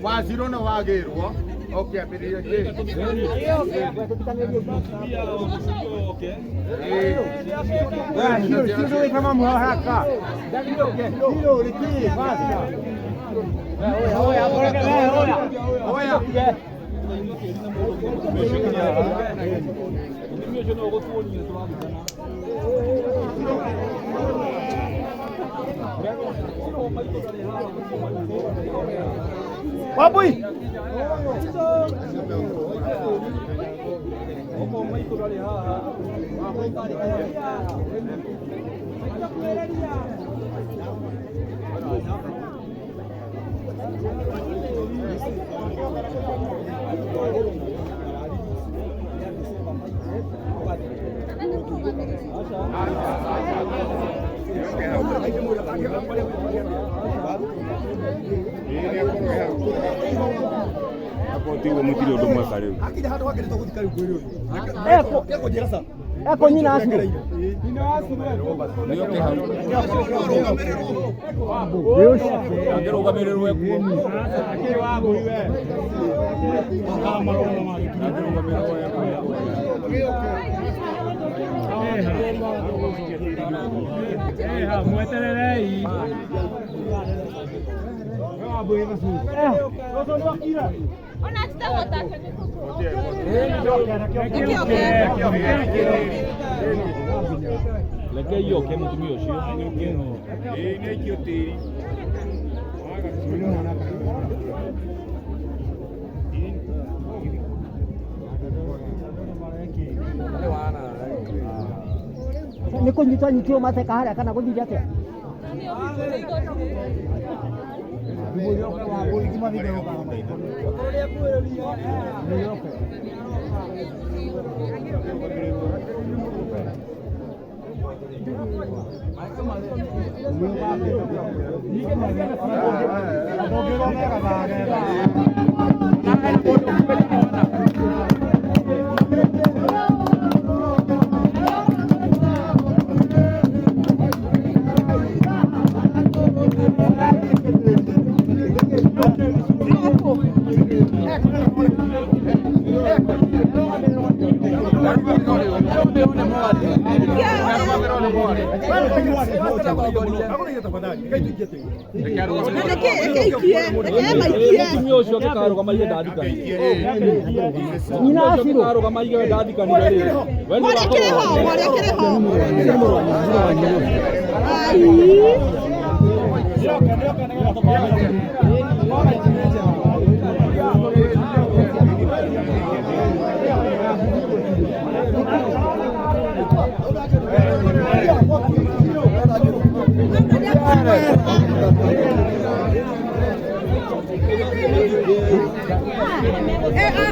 Wazirona wagerwa. Okay, apiria ke. Sio kama mharaka. Hilo liki basi. Oya. Wabui. Eko nyina asu. Leke io che non mi uscì. Ne che ti. Ni kunjitoa nyitio mate kahara kana kunjijate.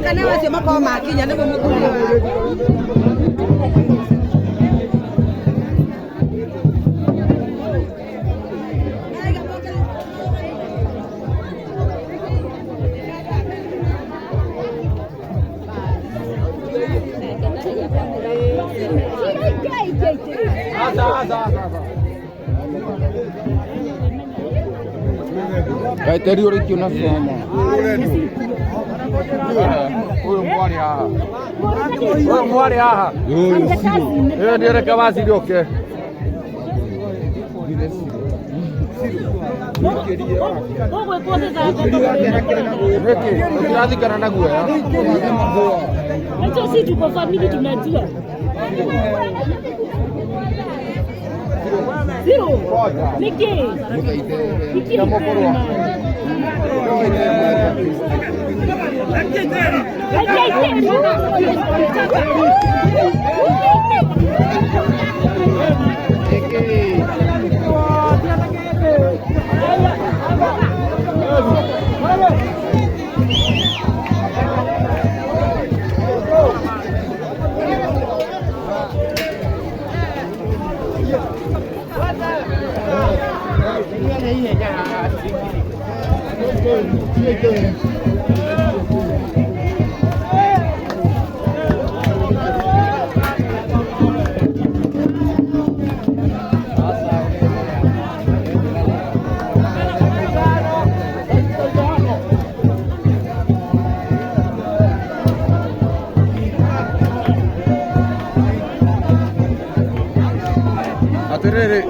Kana wase makao makinya niko mukuru. Teri uri kiuna soma. Huyu mwari aha. Yeye ndiye kawazi ndoke. Wewe pole za Niki kana na guya. Acha sisi tuko family tunajua. Zero. Niki. Niki. Aterere.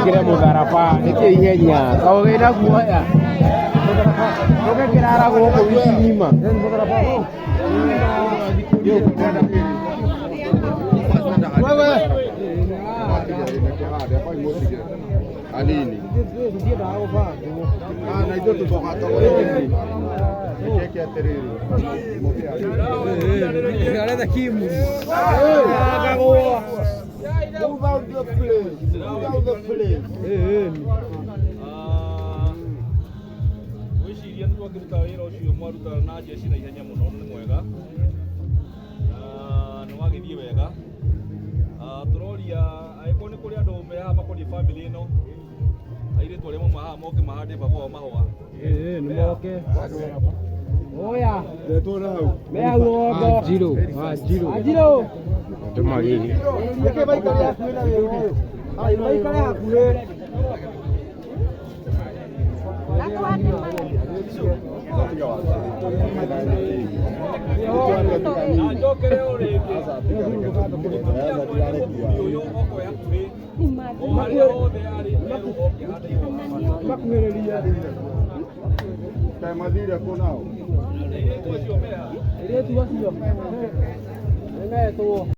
Kira mudarapa niki ihenya kau kira gua ya oke kira arah gua ke sini mah ali ini na itu tu bawa tahu ini que teriri cara daqui move out the place. Move out the place. Wishirian tu kita iro shu maru ta na jeshi na ihenya muno ni mwega. No wage thie wega. Turoria aikone kuri andu meha makoni family no. Aire tole mo maha moke mahade baba mahwa. Ni moke. Oya. Detora hau. Mea uogo. Ajiro. Toma gini. Yake bai kare hakuhe na wewe. Ai bai kare hakuhe. Yo creo que Madira conao. Ele tu assim, ó. Ele é tu.